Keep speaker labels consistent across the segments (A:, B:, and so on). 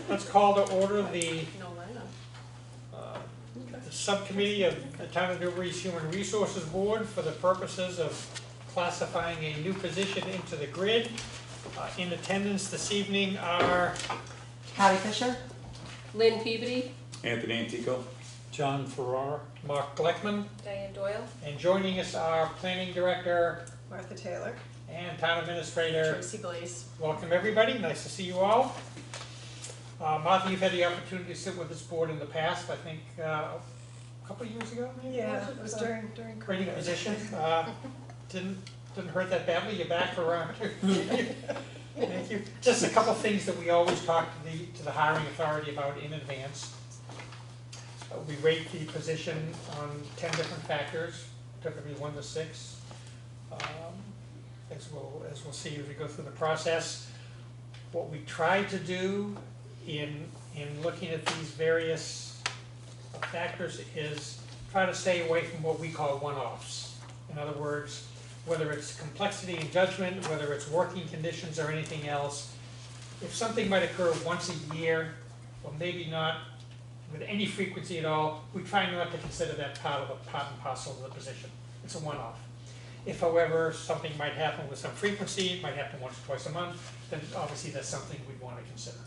A: Let's call to order the subcommittee of the Town of Newbury's Human Resources Board for the purposes of classifying a new position into the grid. In attendance this evening are
B: Patty Fisher,
C: Lynn Peabody,
D: Anthony Antico,
A: John Farrar, Mark Gleckman,
C: Diane Doyle,
A: and joining us are Planning Director
E: Martha Taylor.
A: and Town Administrator.
E: Tracy Blaze.
A: Welcome everybody, nice to see you all. Martha, you've had the opportunity to sit with this board in the past, I think a couple of years ago maybe?
E: Yeah, it was during
A: Creating a
E: COVID.
A: position, didn't hurt that badly, you're back for round two. Thank you. Just a couple things that we always talk to the hiring authority about in advance. We rate the position on 10 different factors, typically 1 to 6. As we'll see as we go through the process. What we try to do in looking at these various factors is try to stay away from what we call one-offs. In other words, whether it's complexity in judgment, whether it's working conditions or anything else, if something might occur once a year, or maybe not with any frequency at all, we try not to consider that part and parcel of the position. It's a one-off. If, however, something might happen with some frequency, it might happen once or twice a month, then obviously that's something we'd want to consider.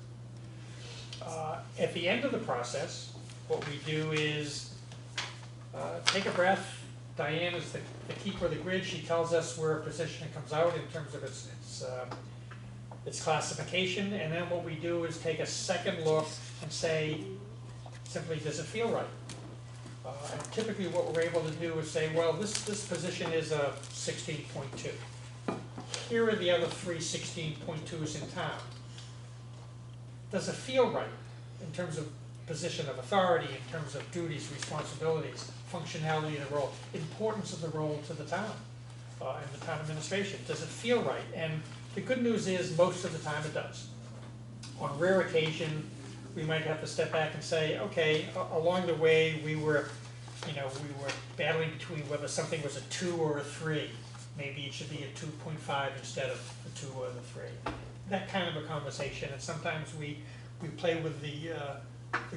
A: At the end of the process, what we do is take a breath. Diane is the keeper of the grid. She tells us where a position comes out in terms of its classification, and then what we do is take a second look and say, simply, does it feel right? And typically what we're able to do is say, well, this position is a 16.2. Here are the other 3 16.2s in town. Does it feel right in terms of position of authority, in terms of duties, responsibilities, functionality of the role, importance of the role to the town and the town administration? Does it feel right? And the good news is most of the time it does. On rare occasion, we might have to step back and say, okay, along the way we were battling between whether something was a 2 or a 3. Maybe it should be a 2.5 instead of the 2 or the 3. That kind of a conversation, and sometimes we play with the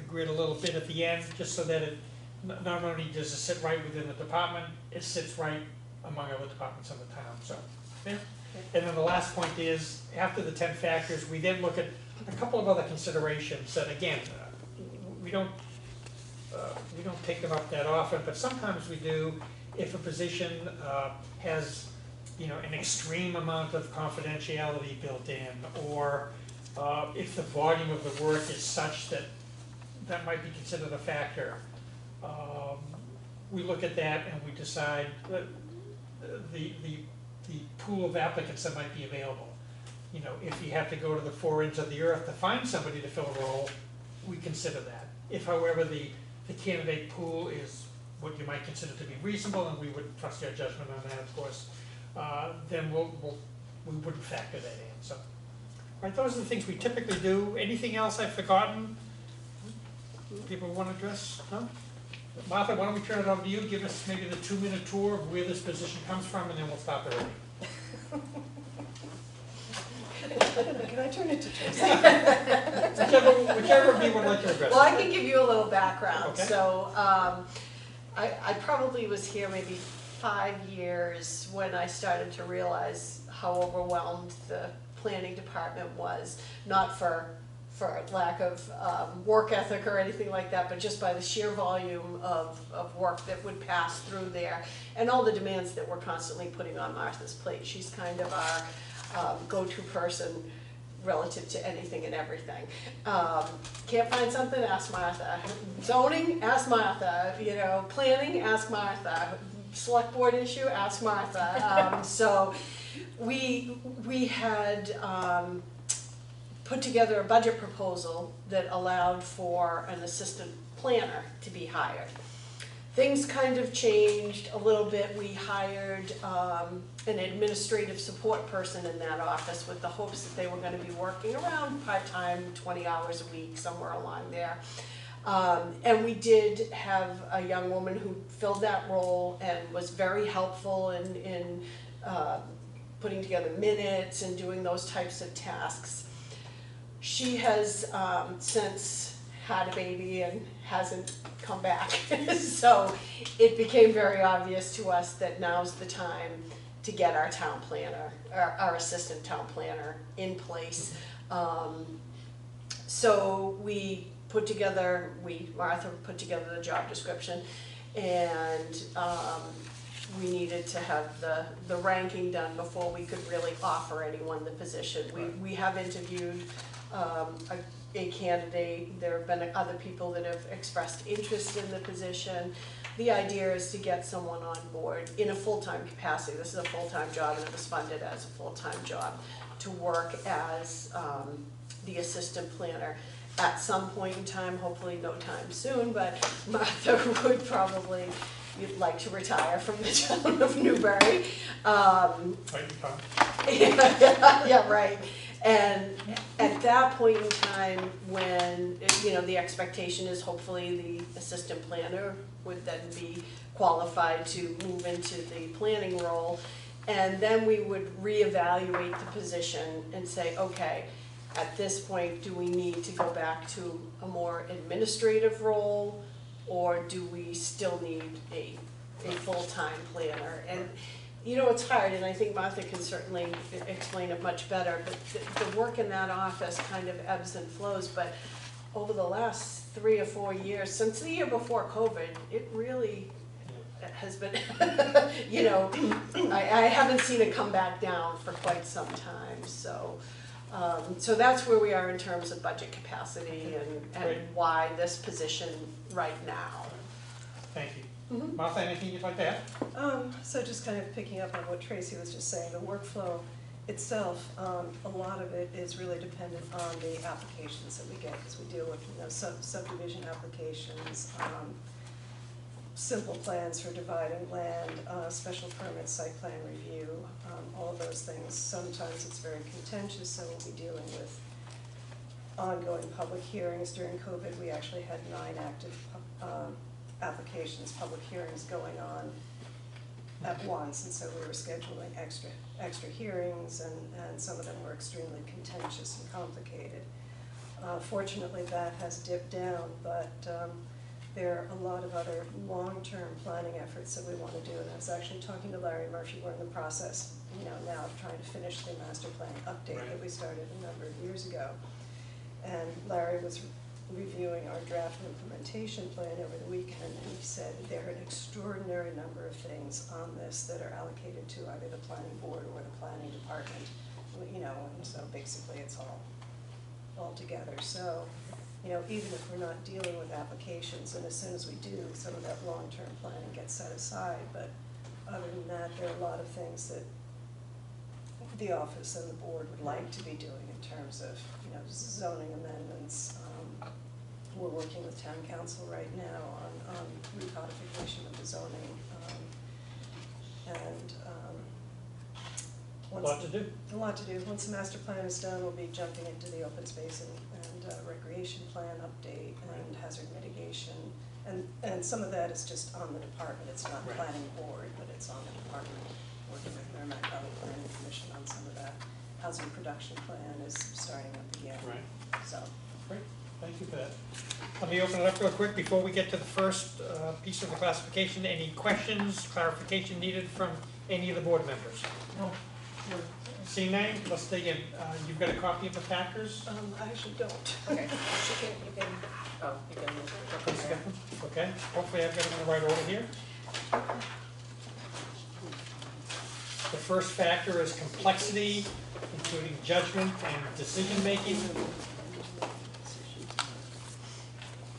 A: grid a little bit at the end, just so that it not only does it sit right within the department, it sits right among other departments in the town. So, yeah. And then the last point is, after the 10 factors, we then look at a couple of other considerations that, again, we don't take them up that often, but sometimes we do. If a position has, an extreme amount of confidentiality built in, or if the volume of the work is such that that might be considered a factor, we look at that and we decide the pool of applicants that might be available. If you have to go to the 4 ends of the earth to find somebody to fill a role, we consider that. If, however, the candidate pool is what you might consider to be reasonable, and we would trust your judgment on that, of course, then we wouldn't factor that in. So, right, those are the things we typically do. Anything else I've forgotten? People want to address? No? Martha, why don't we turn it over to you? Give us maybe the 2-minute tour of where this position comes from, and then we'll start the reading.
E: Can I turn it to Tracy?
A: Whichever of you would like to address.
E: Well, I can give you a little background.
A: Okay.
E: So I probably was here maybe 5 years when I started to realize how overwhelmed the planning department was, not for lack of work ethic or anything like that, but just by the sheer volume of work that would pass through there, and all the demands that we're constantly putting on Martha's plate. She's kind of our go-to person relative to anything and everything. Can't find something? Ask Martha. Zoning? Ask Martha. Planning? Ask Martha. Select board issue? Ask Martha. So we had put together a budget proposal that allowed for an assistant planner to be hired. Things kind of changed a little bit. We hired an administrative support person in that office with the hopes that they were going to be working around part-time, 20 hours a week, somewhere along there. And we did have a young woman who filled that role and was very helpful in putting together minutes and doing those types of tasks. She has since had a baby and hasn't come back. So it became very obvious to us that now's the time to get our town planner, our assistant town planner in place. So Martha put together the job description, and we needed to have the ranking done before we could really offer anyone the position. We have interviewed a candidate. There have been other people that have expressed interest in the position. The idea is to get someone on board in a full-time capacity. This is a full-time job, and it was funded as a full-time job, to work as the assistant planner. At some point in time, hopefully no time soon, but Martha would probably like to retire from the town of Newbury. Yeah, right. And at that point in time, when, the expectation is hopefully the assistant planner would then be qualified to move into the planning role. And then we would reevaluate the position and say, okay, at this point, do we need to go back to a more administrative role, or do we still need a full-time planner? And it's hard, and I think Martha can certainly explain it much better, but the work in that office kind of ebbs and flows. But over the last 3 or 4 years, since the year before COVID, it really has been, I haven't seen it come back down for quite some time. So that's where we are in terms of budget capacity and why this position right now.
A: Thank you. Martha, anything you'd like to add?
B: So just kind of picking up on what Tracy was just saying, the workflow itself, a lot of it is really dependent on the applications that we get, because we deal with subdivision applications, simple plans for dividing land, special permits, site plan review, all of those things. Sometimes it's very contentious, so we'll be dealing with ongoing public hearings. During COVID, we actually had 9 active applications, public hearings going on at once, and so we were scheduling extra hearings, and some of them were extremely contentious and complicated. Fortunately, that has dipped down, but there are a lot of other long-term planning efforts that we want to do, and I was actually talking to Larry Murphy. We're in the process, now of trying to finish the master plan update that we started a number of years ago, and Larry was reviewing our draft implementation plan over the weekend, and he said there are an extraordinary number of things on this that are allocated to either the planning board or the planning department, and so basically it's all together. So, even if we're not dealing with applications, and as soon as we do, some of that long-term planning gets set aside, but other than that, there are a lot of things that the office and the board would like to be doing in terms of, zoning amendments. We're working with town council right now on recodification of the zoning, and
A: A lot to do.
B: A lot to do. Once the master plan is done, we'll be jumping into the open space and recreation plan update and hazard mitigation, and some of that is just on the department. It's not planning board, but it's on the department, working with Merrimack Valley Planning Commission on some of that. Housing production plan is starting up again.
A: Right.
B: So.
A: Great. Thank you for that. Let me open it up real quick before we get to the first piece of the classification. Any questions, clarification needed from any of the board members?
B: No.
A: Seeing none, let's dig in. You've got a copy of the factors?
E: I actually don't.
C: Okay, you can, you can.
A: Please get them. Okay, hopefully I've got them in the right order here. The first factor is complexity, including judgment and decision-making.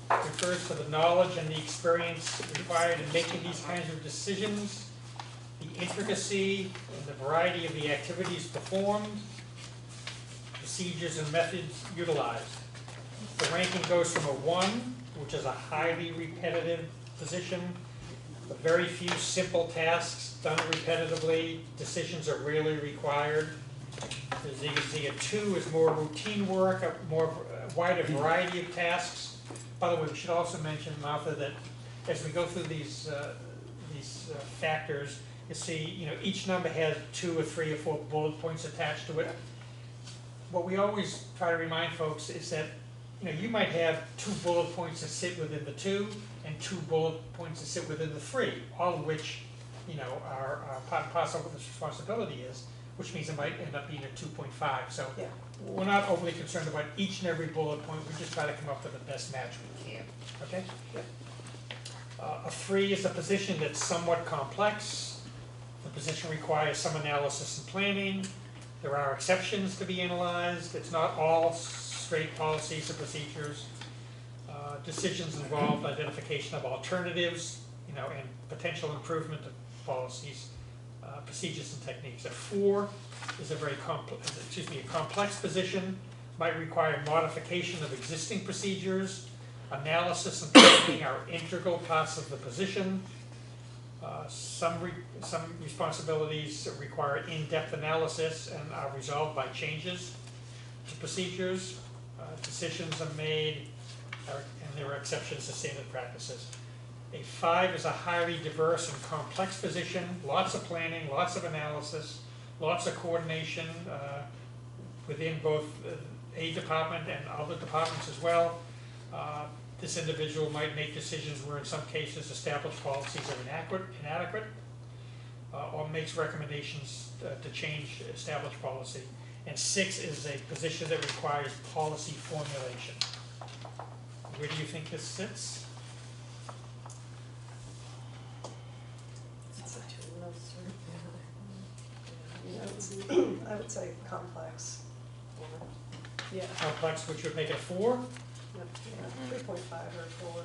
A: Refers to the knowledge and the experience required in making these kinds of decisions, the intricacy and the variety of the activities performed, procedures and methods utilized. The ranking goes from a 1, which is a highly repetitive position, with very few simple tasks done repetitively, decisions are rarely required. As you can see, a 2 is more routine work, a wider variety of tasks. By the way, we should also mention, Martha, that as we go through these factors, you see, each number has 2 or 3 or 4 bullet points attached to it. what we always try to remind folks is that, you know, you might have 2 bullet points that sit within the 2 and 2 bullet points that sit within the 3, all of which, you know, are part and parcel of what this responsibility is, which means it might end up being a 2.5. So
B: Yeah.
A: we're not overly concerned about each and every bullet point, we just try to come up with the best match we can, okay?
B: Yeah.
A: A 3 is a position that's somewhat complex. The position requires some analysis and planning. There are exceptions to be analyzed. It's not all straight policies and procedures. Decisions involve identification of alternatives, you know, and potential improvement of policies, procedures and techniques. A 4 is a very complex position, might require modification of existing procedures. Analysis and planning are integral parts of the position. Some responsibilities require in-depth analysis and are resolved by changes to procedures. Decisions are made, and there are exceptions to standard practices. A 5 is a highly diverse and complex position, lots of planning, lots of analysis, lots of coordination within both a department and other departments as well. This individual might make decisions where in some cases established policies are inadequate, or makes recommendations to change established policy. And 6 is a position that requires policy formulation. Where do you think this sits?
B: It's a 2 and a 3. I would say complex. Yeah.
A: Complex, which would make it a 4?
B: Yeah, 3.5 or 4.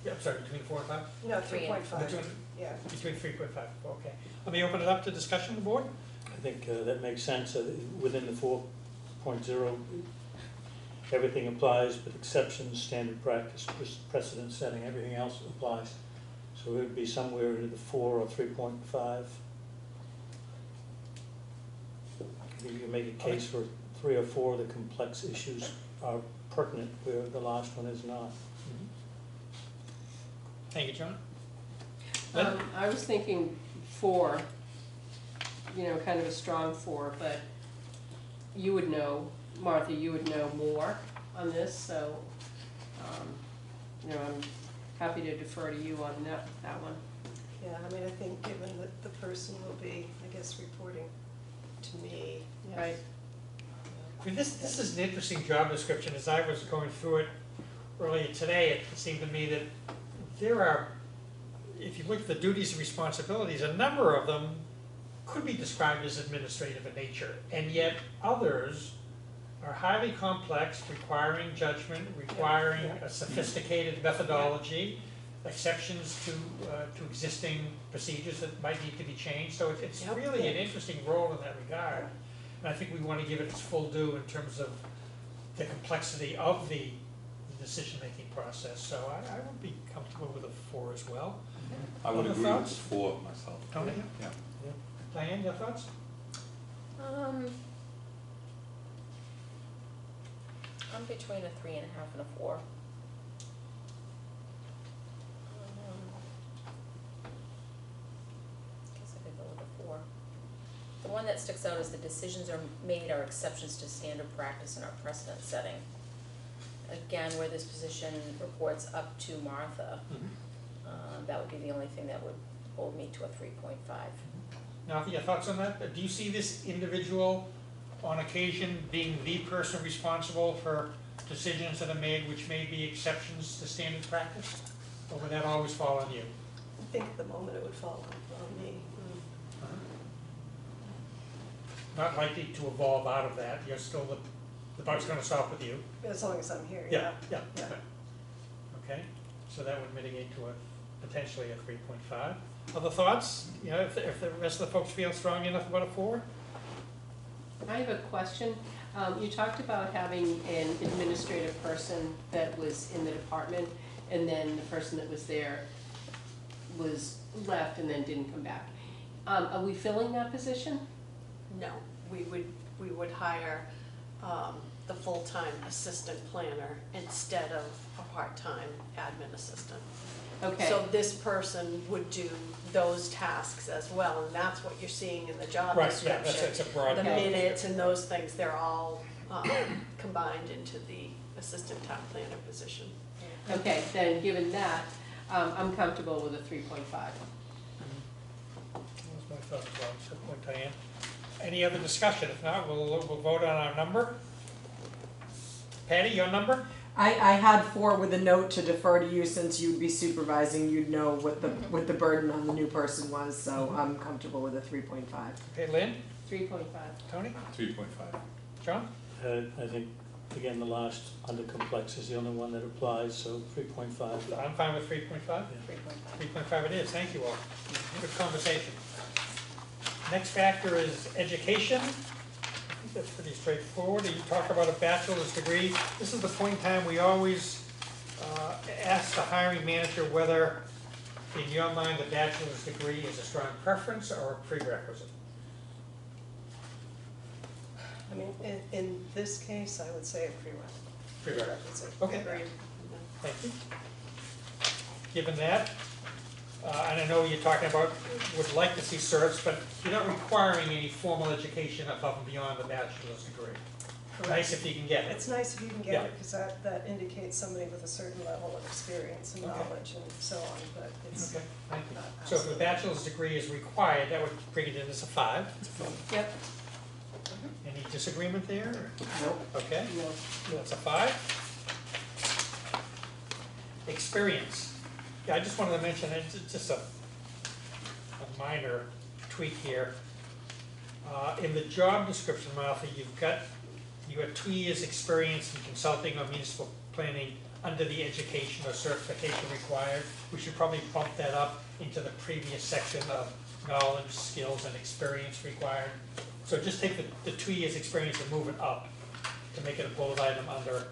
A: Yeah, I'm sorry, between 4 and 5?
B: No,
C: 3 and
B: 3.5.
A: Between,
B: Yeah.
A: between 3.5, okay. Let me open it up to discussion of the board.
D: I think that makes sense. Within the 4.0, everything applies, but exceptions, standard practice, precedent setting, everything else applies. So it would be somewhere in the 4 or 3.5. I think you can make a case for 3 or 4 of the complex issues are pertinent where the last one is not.
A: Thank you, John.
F: I was thinking 4, you know, kind of a strong 4, but you would know, Martha, you would know more on this, so, you know, I'm happy to defer to you on that one.
B: Yeah, I mean, I think given that the person will be, I guess, reporting to me. Yeah.
F: Right.
A: I mean, this is an interesting job description. As I was going through it earlier today, it seemed to me that there are, if you look at the duties and responsibilities, a number of them could be described as administrative in nature, and yet others are highly complex, requiring judgment, requiring a sophisticated methodology, exceptions to existing procedures that might need to be changed. So it's
B: Yep.
A: really an interesting role in that regard. And I think we want to give it its full due in terms of the complexity of the decision-making process. So I would be comfortable with a 4 as well.
G: I would
A: Other
G: agree with
A: thoughts?
G: 4 myself.
A: Tony?
G: Yeah.
A: Diane, your thoughts?
C: I'm between a 3.5 and a 4. Guess I could go with a 4. The one that sticks out is the decisions are made are exceptions to standard practice and our precedent setting. Again, where this position reports up to Martha, that would be the only thing that would hold me to a 3.5.
A: Now, your thoughts on that? Do you see this individual on occasion being the person responsible for decisions that are made which may be exceptions to standard practice? Or would that always fall on you?
B: I think at the moment it would fall on me.
A: Not likely to evolve out of that, you're still, the buck's gonna stop with you.
B: As long as I'm here,
A: Yeah,
B: yeah.
A: yeah.
B: Yeah.
A: Okay, so that would mitigate to potentially a 3.5. Other thoughts? You know, if the rest of the folks feel strong enough about a 4?
F: I have a question. You talked about having an administrative person that was in the department, and then the person that was there was left and then didn't come back. Are we filling that position?
E: No, we would hire the full-time assistant planner instead of a part-time admin assistant.
F: Okay.
E: So this person would do those tasks as well, and that's what you're seeing in the job
A: Right, yeah,
E: description.
A: it's a broad.
E: The
F: Okay.
E: minutes and those things, they're all combined into the assistant town planner position.
F: Okay, then given that, I'm comfortable with a 3.5.
A: That was my thought as well. So, Diane. Any other discussion? If not, we'll vote on our number. Patty, your number?
G: I had 4 with a note to defer to you since you'd be supervising, you'd know what the burden on the new person was, so I'm comfortable with a 3.5.
A: Okay, Lynn,
F: 3.5.
A: Tony,
H: 3.5.
A: John?
D: I think, again, the last under complex is the only one that applies, so 3.5.
A: I'm fine with 3.5. 3.5 it is, thank you all. Good conversation. Next factor is education. I think that's pretty straightforward. You talk about a bachelor's degree. This is the point in time we always ask the hiring manager whether, in your mind, the bachelor's degree is a strong preference or a prerequisite.
B: I mean, in this case, I would say a prerequisite.
A: Okay.
B: Agreed.
A: Thank you. Given that, and I know you're talking about, would like to see certs, but you're not requiring any formal education above and beyond the bachelor's degree. Nice if you can get it.
B: It's nice if you can
A: Yeah.
B: get it, because that indicates somebody with a certain level of experience and
A: Okay.
B: knowledge and so on, but it's
A: Okay, thank you.
B: not
A: So if the
B: absolute.
A: bachelor's degree is required, that would bring it in as a 5.
F: Yep.
A: Any disagreement there?
G: Nope.
A: Okay,
F: No.
A: that's a 5. Experience. Yeah, I just wanted to mention, it's just a minor tweak here. In the job description, Martha, you have 2 years' experience in consulting or municipal planning under the education or certification required. We should probably bump that up into the previous section of knowledge, skills, and experience required. So just take the 2 years' experience and move it up to make it a bullet item under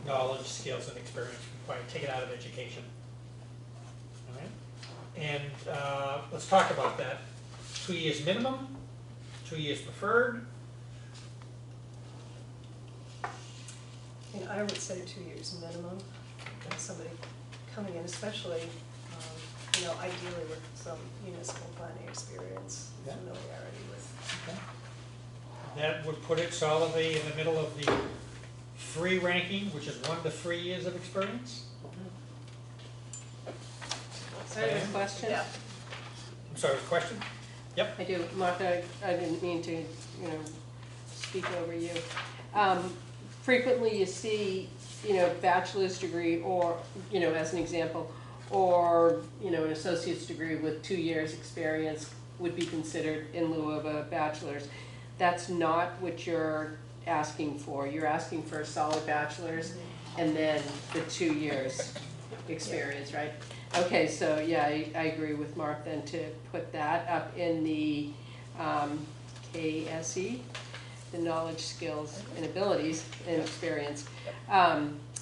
A: knowledge, skills, and experience required. Take it out of education. All right? And let's talk about that. 2 years minimum, 2 years preferred.
B: I would say 2 years minimum, somebody coming in, especially, ideally with some municipal planning experience,
A: Yeah.
B: familiarity with.
A: Okay. That would put it solidly in the middle of the 3 ranking, which is 1 to 3 years of experience.
F: I have a question.
E: Yeah.
A: I'm sorry, question?
F: I do, Martha, I didn't mean to, speak over you. Frequently you see, bachelor's degree or, as an example, or, an associate's degree with 2 years' experience would be considered in lieu of a bachelor's. That's not what you're asking for. You're asking for a solid bachelor's and then the 2 years experience, right? Okay, so yeah, I agree with Mark then to put that up in the KSE, the knowledge, skills, and abilities and experience.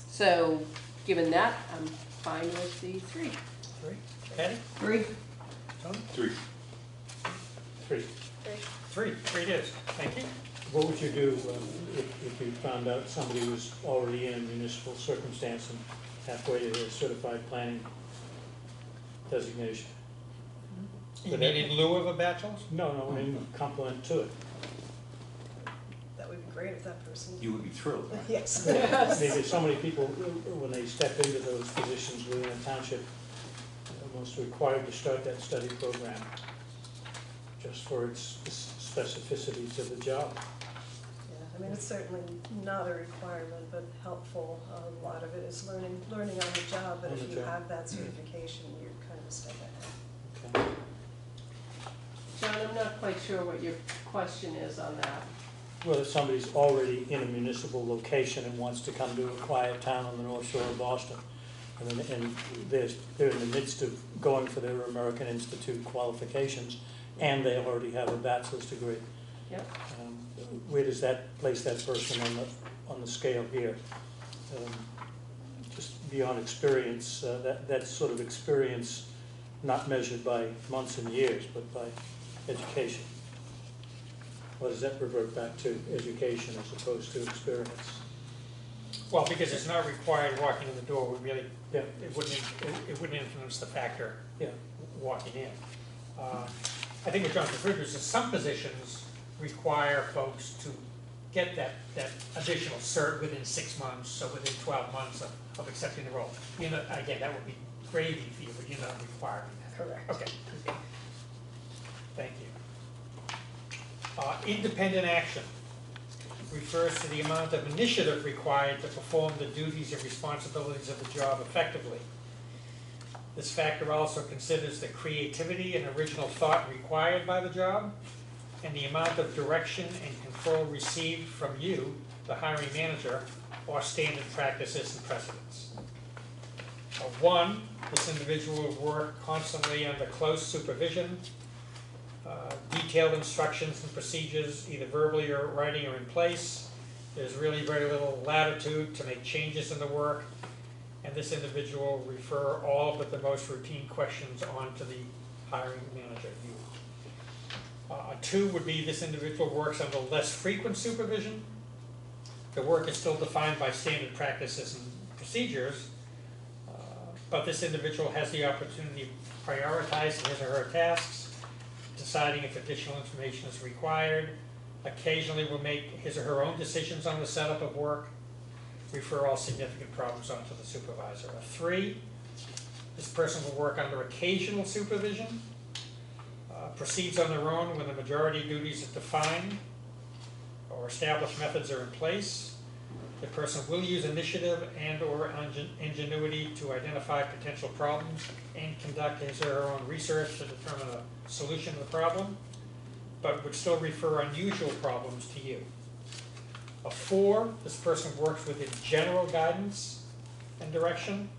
F: So given that, I'm fine with the 3.
A: 3. Patty?
G: 3.
A: Tony?
H: 3.
D: 3.
A: 3 it is. Thank you.
D: What would you do if you found out somebody was already in a municipal circumstance and halfway to their certified planning designation?
A: You mean in lieu of a bachelor's?
D: No, in complement to it.
B: That would be great if that person.
H: You would be thrilled, right?
B: Yes.
D: Maybe so many people, when they step into those positions within a township, almost required to start that study program, just for its specificity to the job.
B: Yeah, it's certainly not a requirement, but helpful. A lot of it is learning on the job, but
D: On
B: if
D: the
B: you
D: job.
B: have that certification, you're kind of a step ahead.
D: Okay.
F: John, I'm not quite sure what your question is on that.
D: Well, if somebody's already in a municipal location and wants to come to a quiet town on the North Shore of Boston, and they're in the midst of going for their American Institute qualifications, and they already have a bachelor's degree.
F: Yep.
D: Where does that place that person on the scale here? Just beyond experience, that sort of experience, not measured by months and years, but by education. What does that revert back to? Education as opposed to experience?
A: Well, because it's not required walking in the door, would really,
D: Yeah.
A: it wouldn't influence the factor
D: Yeah.
A: walking in. I think what John's referring to is that some positions require folks to get that additional cert within 6 months, so within 12 months of accepting the role. You know, again, that would be gravy for you, but you're not requiring that.
B: Correct.
A: Okay. Thank you. Independent action refers to the amount of initiative required to perform the duties and responsibilities of the job effectively. This factor also considers the creativity and original thought required by the job, and the amount of direction and control received from you, the hiring manager, or standard practices and precedents. 1, this individual will work constantly under close supervision, detailed instructions and procedures, either verbally or writing or in place. There's really very little latitude to make changes in the work, and this individual will refer all but the most routine questions on to the hiring manager. 2 would be this individual works under less frequent supervision. The work is still defined by standard practices and procedures, but this individual has the opportunity to prioritize his or her tasks, deciding if additional information is required, occasionally will make his or her own decisions on the setup of work, refer all significant problems onto the supervisor. 3, this person will work under occasional supervision, proceeds on their own when the majority duties are defined or established methods are in place. The person will use initiative and or ingenuity to identify potential problems and conduct his or her own research to determine a solution to the problem, but would still refer unusual problems to you. 4, this person works within general guidance and direction,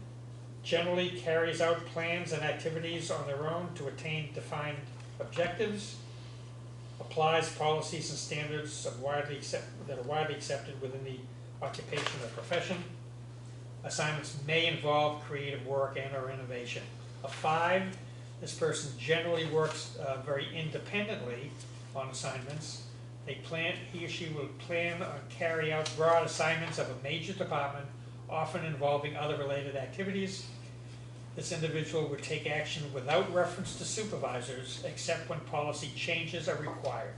A: generally carries out plans and activities on their own to attain defined objectives, applies policies and standards that are widely accepted within the occupation or profession. Assignments may involve creative work and or innovation. 5, this person generally works very independently on assignments. He or she will plan or carry out broad assignments of a major department, often involving other related activities. This individual would take action without reference to supervisors, except when policy changes are required.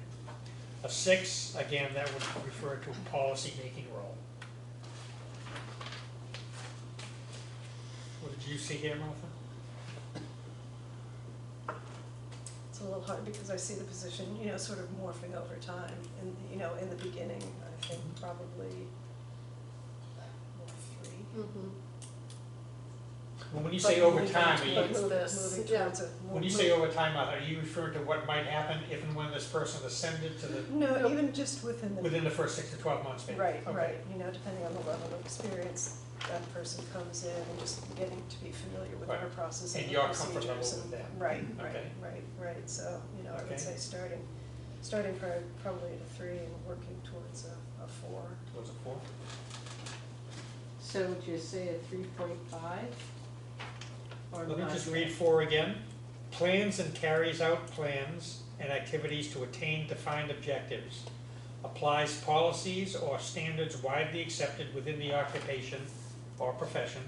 A: 6, again, that would refer to a policy-making role. What did you see here, Martha?
B: It's a little hard because I see the position, sort of morphing over time. And, in the beginning, I think probably 3.
A: Well, when you say over time,
B: Moving towards a
A: when you say over time, Martha, are you referring to what might happen if and when this person ascended to the,
B: No, even just within the
A: first 6 to 12 months, maybe?
B: right,
A: Okay.
B: right. Depending on the level of experience that person comes in and just getting to be familiar with
A: Right.
B: our process
A: And
B: and
A: your
B: the
A: comfort level
B: procedures
A: with them.
B: Right,
A: Okay.
B: right. So, I
A: Okay.
B: would say starting probably at a 3 and working towards a 4.
A: Towards a 4?
F: So would you say a 3.5? Or
A: Let me
F: not
A: just
F: yet?
A: read 4 again. Plans and carries out plans and activities to attain defined objectives. Applies policies or standards widely accepted within the occupation or profession.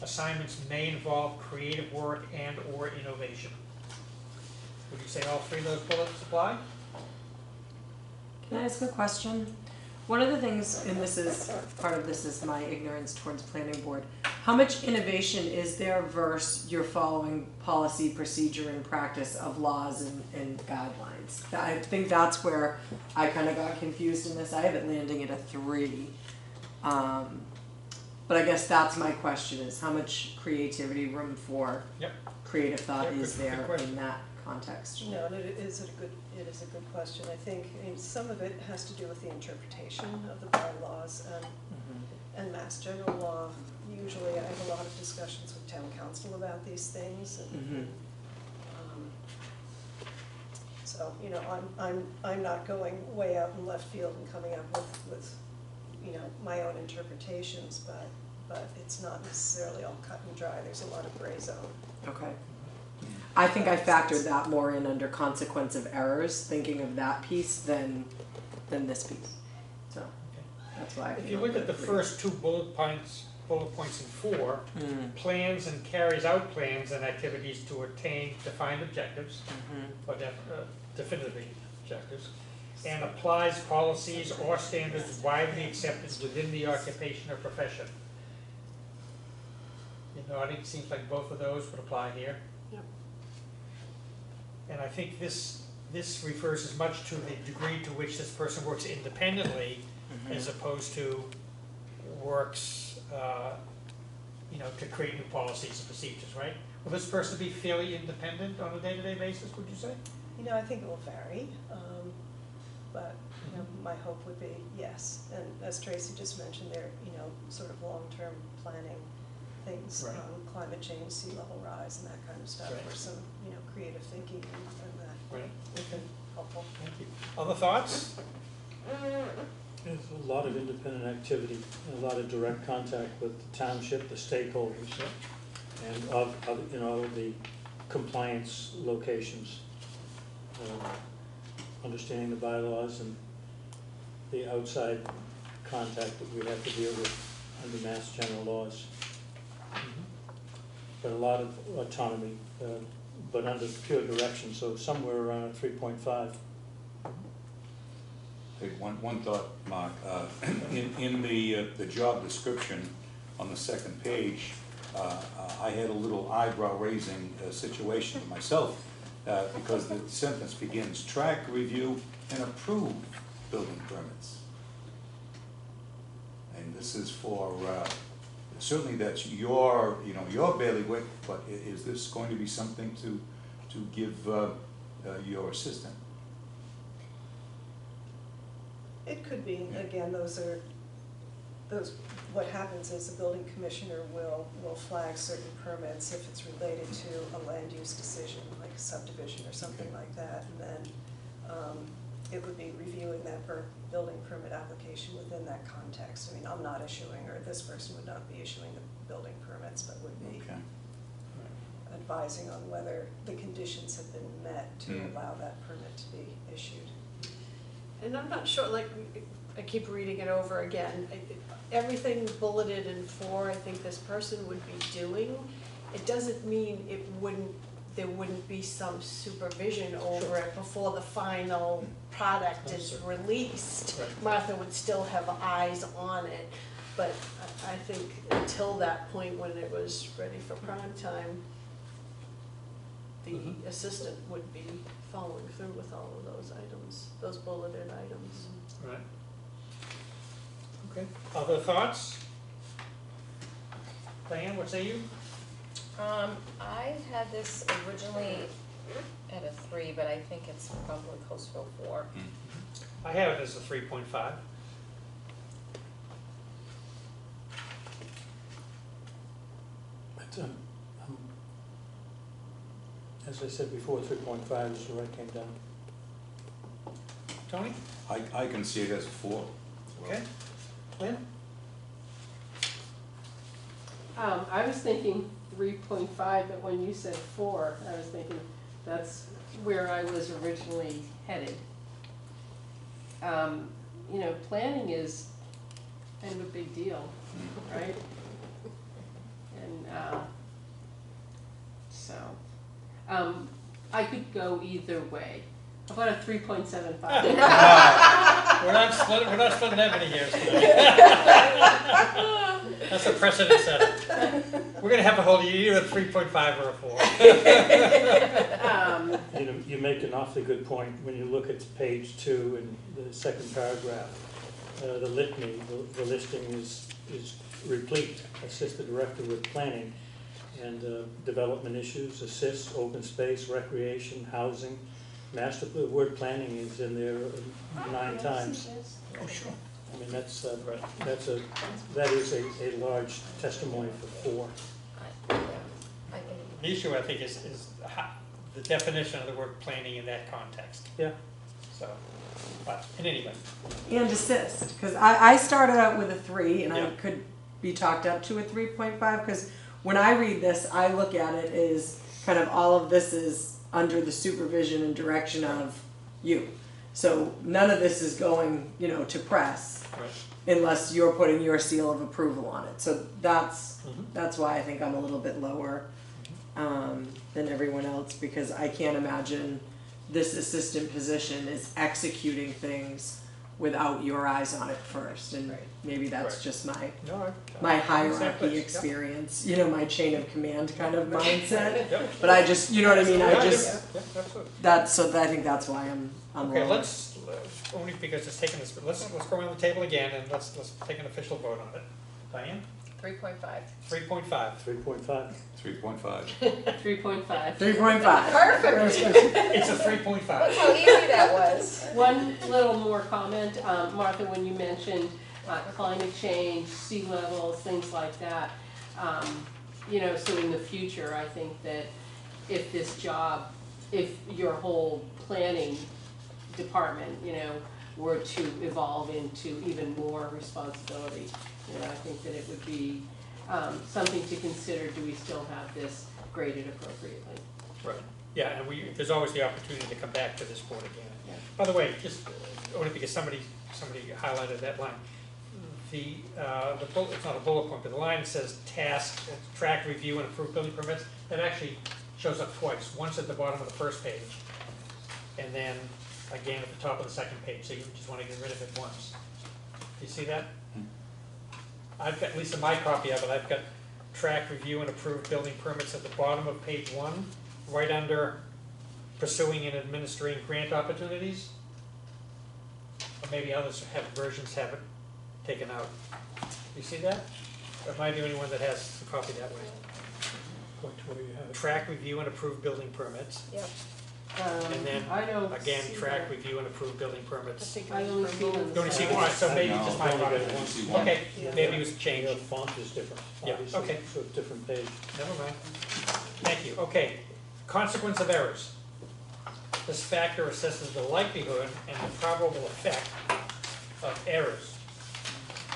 A: Assignments may involve creative work and or innovation. Would you say all 3 of those bullets apply?
G: Can I ask a question? One of the things, and part of this is my ignorance towards planning board, how much innovation is there versus you're following policy, procedure, and practice of laws and guidelines? I think that's where I kind of got confused in this. I have it landing at a 3. But I guess that's my question, is how much creativity room for
A: Yep.
G: creative thought
A: Yeah,
G: is
A: good
G: there
A: question.
G: in that context?
B: No, and it is a good question. I think, some of it has to do with the interpretation of the bylaws and mass general law. Usually I have a lot of discussions with town council about these things and, so, I'm not going way out in left field and coming up with my own interpretations, but it's not necessarily all cut and dry. There's a lot of gray zone.
G: Okay. I think I factored that more in under consequence of errors, thinking of that piece than this piece. So, That's why I
A: If
G: came
A: you
G: up
A: look
G: with
A: at the
G: three.
A: first two bullet points in 4, plans and carries out plans and activities to attain defined objectives, or definitive objectives, and applies policies or standards widely accepted within the occupation or profession. You know, I think it seems like both of those would apply here.
E: Yep.
A: And I think this refers as much to the degree to which this person works independently as opposed to works, you know, to create new policies and procedures, right? Will this person be fairly independent on a day-to-day basis, would you say?
B: You know, I think it will vary, but, you know, my hope would be yes. And as Tracy just mentioned, they're, you know, sort of long-term planning things,
A: Right.
B: Climate change, sea level rise, and that kind of stuff,
A: Right.
B: or some, you know, creative thinking and that
A: Right. Okay,
B: helpful.
A: thank you. Other thoughts?
D: There's a lot of independent activity, and a lot of direct contact with the township, the stakeholders, and of you know, the compliance locations. Understanding the bylaws and the outside contact that we have to deal with under Mass General laws. But a lot of autonomy, but under pure direction, so somewhere around a 3.5.
H: Hey, one thought, Mark, in the job description on the second page, I had a little eyebrow-raising situation myself, because the sentence begins, track, review, and approve building permits. And this is for, certainly that's your bailiwick, but is this going to be something to give your assistant?
B: It could be,
H: Yeah.
B: again, what happens is the building commissioner will flag certain permits if it's related to a land use decision, like a subdivision or something
H: Okay.
B: like that, and then it would be reviewing that building permit application within that context. I mean, I'm not issuing, or this person would not be issuing the building permits, but would be
H: Okay.
B: advising on whether the conditions have been met to allow that permit to be issued.
E: And I'm not sure, like, I keep reading it over again, everything bulleted in 4, I think this person would be doing, it doesn't mean there wouldn't be some supervision over it before the final product is released.
A: Right.
E: Martha would still have eyes on it, but I think until that point when it was ready for prime time, the assistant would be following through with all of those items, those bulleted items.
A: Right. Okay. Other thoughts? Diane, what say you?
C: I had this originally at a 3, but I think it's probably close to a 4.
A: I have it as a 3.5.
D: But, as I said before, 3.5 is where I came down.
A: Tony?
H: I can see it as a 4.
A: Okay. Lynn?
F: I was thinking 3.5, but when you said 4, I was thinking that's where I was originally headed. You know, planning is kind of a big deal, right? And so, I could go either way. How about a 3.75?
A: We're not splitting that many hairs tonight. That's a precedent setter. We're gonna have to hold you either a 3.5 or a 4.
D: You know, you make an awfully good point when you look at page 2 in the second paragraph. The litany, the listing is replete. Assist the director with planning and development issues, assist, open space, recreation, housing. The word planning is in there 9 times.
A: Oh, sure.
D: I mean, that is a large testimony for 4.
C: I think
A: The issue, I think, is the definition of the word planning in that context.
D: Yeah.
A: So, but in any event,
G: And assist, because I started out with a 3 and
A: Yeah.
G: I could be talked up to a 3.5, because when I read this, I look at it as kind of all of this is under the supervision and direction of you. So none of this is going, you know, to press
A: Right.
G: unless you're putting your seal of approval on it. So that's
A: Mhm.
G: why I think I'm a little bit lower than everyone else, because I can't imagine this assistant position is executing things without your eyes on it first. And
F: Right.
G: maybe that's
A: Right.
G: just my
A: No,
G: my
A: Exactly,
G: hierarchy
A: yep.
G: experience, you know, my chain of command kind of mindset.
A: Yep.
G: But I just, you know what I mean?
A: Yeah,
G: I just
A: yeah, absolutely.
G: I think that's why I'm
A: Okay,
G: lower.
A: let's, only because it's taken this, let's go around the table again and let's take an official vote on it. Diane?
C: 3.5.
A: 3.5.
D: 3.5.
H: 3.5.
F: 3.5.
G: 3.5.
C: Perfect.
A: It's a 3.5.
C: Look how easy that was.
F: One little more comment, Martha, when you mentioned climate change, sea levels, things like that. You know, so in the future, I think that if this job, if your whole planning department, you know, were to evolve into even more responsibility, you know, I think that it would be something to consider. Do we still have this graded appropriately?
A: Right, yeah, and there's always the opportunity to come back to this board again.
F: Yeah.
A: By the way, just, only because somebody highlighted that line. The bullet, it's not a bullet point, but the line says task, track, review, and approve building permits. That actually shows up twice, once at the bottom of the first page, and then again at the top of the second page, so you just wanna get rid of it once. Do you see that? I've got, at least in my copy of it, I've got track, review, and approve building permits at the bottom of page 1, right under pursuing and administering grant opportunities. Or maybe others have it taken out. You see that? Or am I the only one that has the copy that way?
D: Point to where you have it.
A: Track, review, and approve building permits.
C: Yep.
A: And then,
F: I don't
A: again,
F: see
A: track,
F: that.
A: review, and approve building
C: I
A: permits.
C: think
F: I only see it on the
A: You only see
F: side.
A: one, so maybe
H: No,
A: just my
D: only
A: copy.
D: got
H: I see one.
A: Okay,
B: Yeah.
A: maybe it was
D: Your
A: changed.
D: font is different,
A: Yeah,
D: obviously,
A: okay.
D: so it's a different page.
A: Never mind. Thank you. Okay, consequence of errors. This factor assesses the likelihood and the probable effect of errors.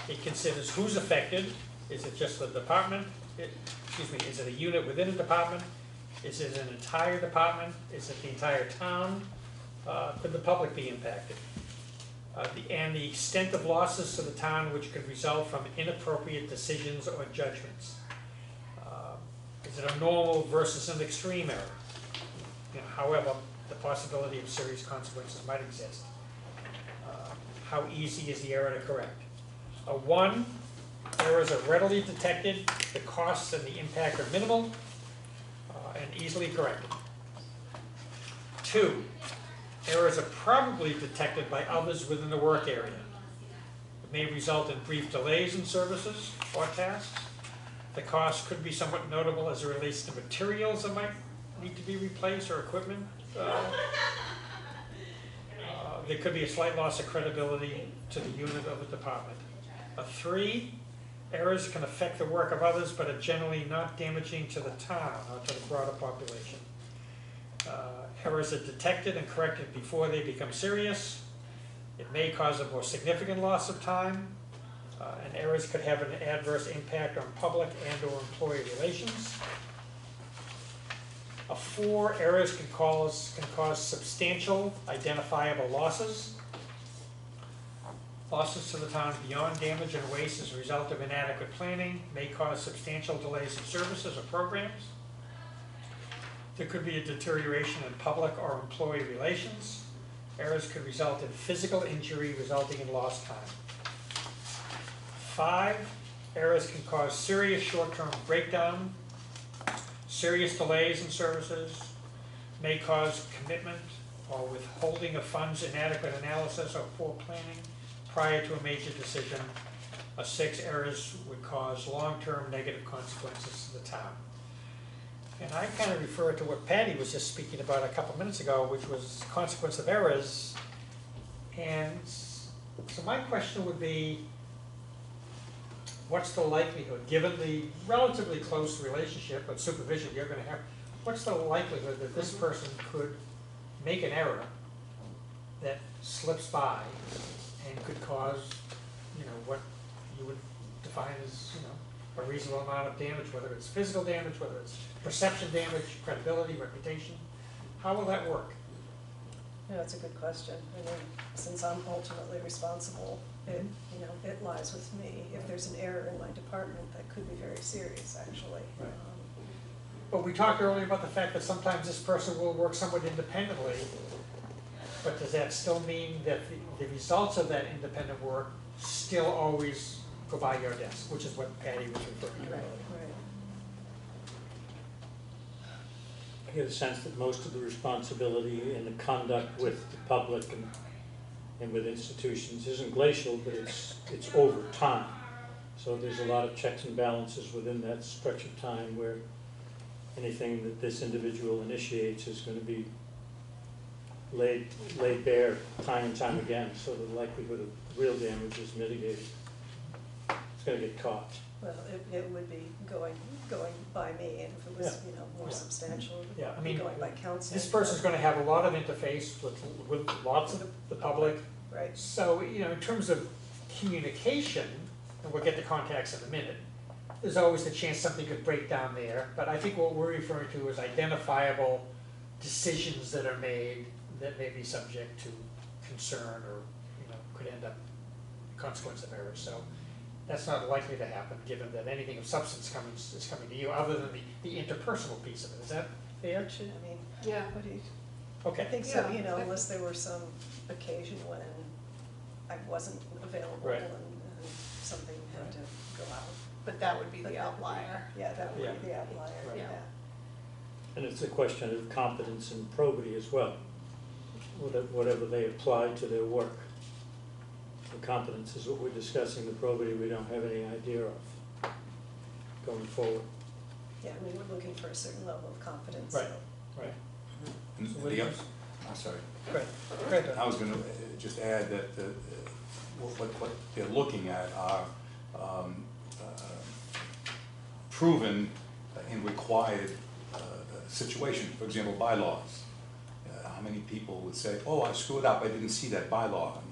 A: It considers who's affected. Is it just the department? Is it a unit within a department? Is it an entire department? Is it the entire town? Could the public be impacted? And the extent of losses to the town which could result from inappropriate decisions or judgments. Is it a normal versus an extreme error? You know, however, the possibility of serious consequences might exist. How easy is the error to correct? 1, errors are readily detected, the costs and the impact are minimal, and easily corrected. 2, errors are probably detected by others within the work area. It may result in brief delays in services or tasks. The cost could be somewhat notable as it relates to materials that might need to be replaced or equipment. There could be a slight loss of credibility to the unit of the department. 3, errors can affect the work of others but are generally not damaging to the town or to the broader population. Errors are detected and corrected before they become serious. It may cause a more significant loss of time. And errors could have an adverse impact on public and or employee relations. 4, errors can cause substantial identifiable losses. Losses to the town beyond damage and waste as a result of inadequate planning may cause substantial delays in services or programs. There could be a deterioration in public or employee relations. Errors could result in physical injury resulting in lost time. 5, errors can cause serious short-term breakdown, serious delays in services, may cause commitment or withholding of funds, inadequate analysis, or poor planning prior to a major decision. 6, errors would cause long-term negative consequences to the town. And I kind of refer to what Patty was just speaking about a couple minutes ago, which was consequence of errors. And so my question would be, what's the likelihood, given the relatively close relationship of supervision you're going to have, what's the likelihood that this person could make an error that slips by and could cause, you know, what you would define as, you know, a reasonable amount of damage, whether it's physical damage, whether it's perception damage, credibility, reputation? How will that work?
B: Yeah, that's a good question. I mean, since I'm ultimately responsible, it, you know, it lies with me. If there's an error in my department, that could be very serious, actually.
A: Right. But we talked earlier about the fact that sometimes this person will work somewhat independently, but does that still mean that the results of that independent work still always go by your desk, which is what Patty was referring to
B: Right,
A: earlier?
B: right.
D: I get a sense that most of the responsibility in the conduct with the public and with institutions isn't glacial, but it's over time. So there's a lot of checks and balances within that stretch of time where anything that this individual initiates is going to be laid bare time and time again, so the likelihood of real damage is mitigated. It's going to get caught.
B: Well, it would be going by me, and if it was,
A: Yeah.
B: you know, more
A: Yeah.
B: substantial, it
A: Yeah, I
B: would be
A: mean,
B: going by council.
A: This person's gonna have a lot of interface with lots of the public.
B: Right,
A: So, you know, in terms of communication, and we'll get to contacts in a minute, there's always the chance something could break down there. But I think what we're referring to is identifiable decisions that are made that may be subject to concern or, you know, could end up consequence of error. So that's not likely to happen, given that anything of substance is coming to you, other than the interpersonal piece of it. Is that fair?
B: it should, I mean,
E: Yeah.
B: what do you, I
A: Okay.
B: think so,
E: Yeah.
B: you know, unless there were some occasion when I wasn't available
A: Right.
B: and something had to go out.
E: But that would be
B: But
E: the
B: that would be-
E: outlier.
B: Yeah, that would
A: Yeah.
B: be the outlier,
A: Right.
B: yeah.
D: And it's a question of competence and probity as well, whatever they apply to their work. The competence is what we're discussing, the probity we don't have any idea of going forward.
B: Yeah, I mean, we're looking for a certain level of confidence,
A: Right.
B: so.
A: Right.
H: And
A: So what
H: the
A: do you-
H: oth- I'm sorry.
A: Great, great.
H: I was gonna just add that what they're looking at are proven and required situation, for example, bylaws. How many people would say, oh, I screwed up, I didn't see that bylaw, I mean,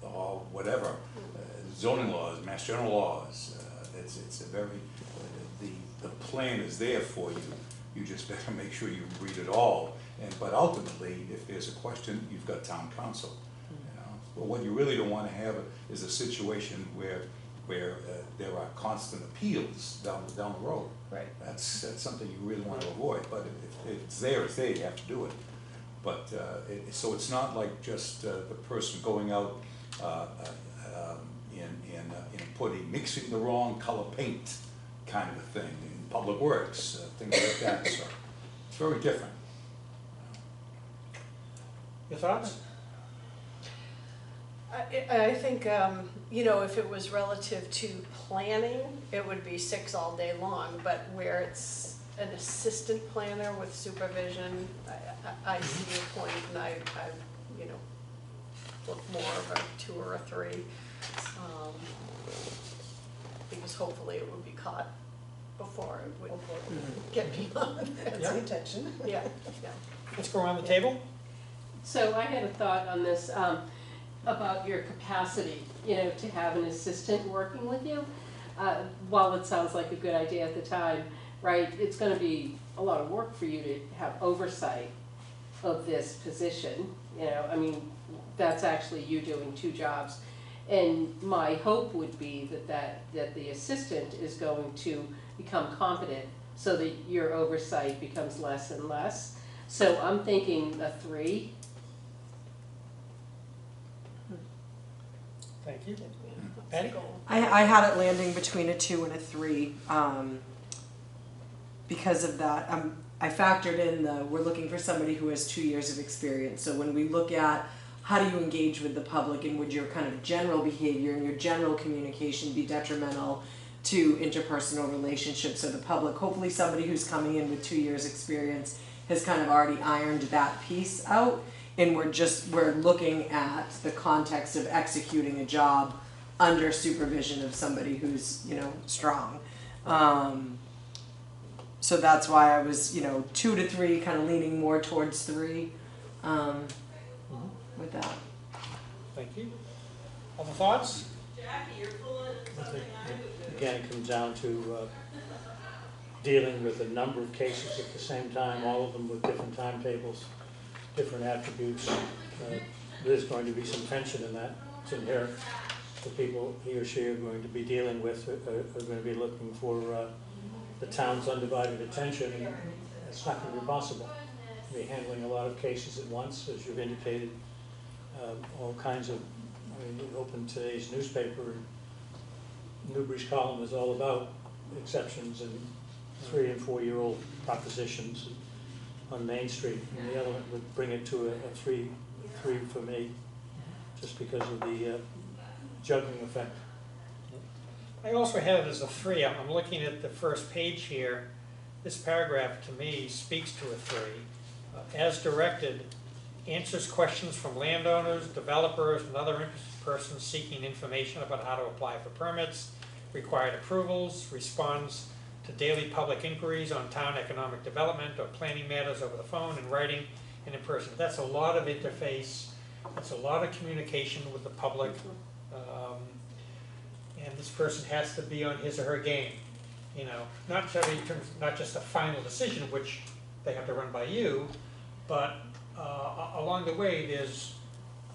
H: or whatever, zoning laws, mass general laws, it's a very, the plan is there for you, you just better make sure you read it all, but ultimately, if there's a question, you've got town council, you know. But what you really don't wanna have is a situation where there are constant appeals down the road.
B: Right.
H: That's something you really want to avoid, but if it's there, you have to do it. But, so it's not like just the person going out mixing the wrong color paint kind of a thing in public works, things like that, so it's very different.
A: Your thoughts?
E: I think, you know, if it was relative to planning, it would be 6 all day long, but where it's an assistant planner with supervision, I see your point, and I, you know, look more of a 2 or a 3. Because hopefully it would be caught before it would get beyond.
B: That's
A: Yeah.
B: the intention.
E: Yeah, yeah.
A: Let's go around the table.
F: So I had a thought on this, about your capacity, you know, to have an assistant working with you. While it sounds like a good idea at the time, right, it's gonna be a lot of work for you to have oversight of this position, you know, I mean, that's actually you doing 2 jobs. And my hope would be that the assistant is going to become competent so that your oversight becomes less and less. So I'm thinking a 3.
A: Thank you.
E: That's the
A: Patty?
E: goal.
G: I had it landing between a 2 and a 3, because of that. I factored in we're looking for somebody who has 2 years of experience. So when we look at how do you engage with the public, and would your kind of general behavior and your general communication be detrimental to interpersonal relationships of the public? Hopefully somebody who's coming in with 2 years experience has kind of already ironed that piece out, and we're looking at the context of executing a job under supervision of somebody who's, you know, strong. So that's why I was, you know, 2 to 3, kind of leaning more towards 3 with that.
A: Thank you. Other thoughts?
D: Again, it comes down to dealing with a number of cases at the same time, all of them with different timetables, different attributes. There's going to be some tension in that. It's inherent. The people he or she are going to be dealing with are going to be looking for the town's undivided attention, and it's not going to be possible. Be handling a lot of cases at once, as you've indicated, all kinds of, I mean, you open today's newspaper, and Newbury's column is all about exceptions and 3- and 4-year-old propositions on Main Street, and the element would bring it to a three for me, just because of the juggling effect.
A: I also have it as a 3. I'm looking at the first page here. This paragraph, to me, speaks to a 3. As directed, answers questions from landowners, developers, and other interested persons seeking information about how to apply for permits, required approvals, responds to daily public inquiries on town economic development or planning matters over the phone, in writing, and in person. That's a lot of interface. That's a lot of communication with the public. And this person has to be on his or her game. You know, not just a final decision, which they have to run by you, but along the way, there's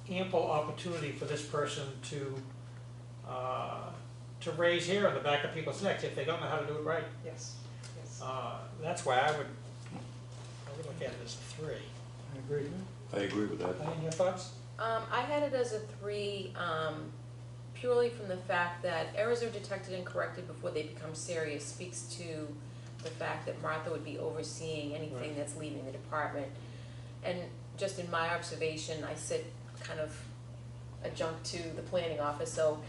A: ample opportunity for this person to raise hair on the back of people's necks if they don't know how to do it right.
B: Yes, yes.
A: That's why I would look at it as a 3.
D: I agree.
H: I agree with that.
A: Any your thoughts?
C: I had it as a 3, purely from the fact that errors are detected and corrected before they become serious speaks to the fact that Martha would be overseeing anything that's leaving the department. And just in my observation, I sit kind of adjunct to the planning office, so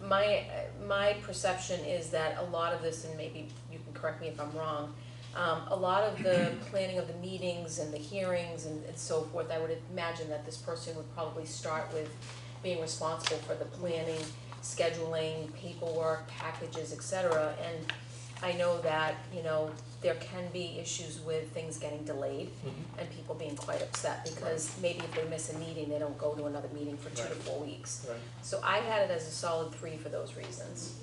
C: my perception is that a lot of this, and maybe you can correct me if I'm wrong, a lot of the planning of the meetings and the hearings and so forth, I would imagine that this person would probably start with being responsible for the planning, scheduling, paperwork, packages, etc. And I know that, you know, there can be issues with things getting delayed and people being quite upset because maybe if they miss a meeting, they don't go to another meeting for 2 to 4 weeks.
A: Right.
C: So I had it as a solid 3 for those reasons.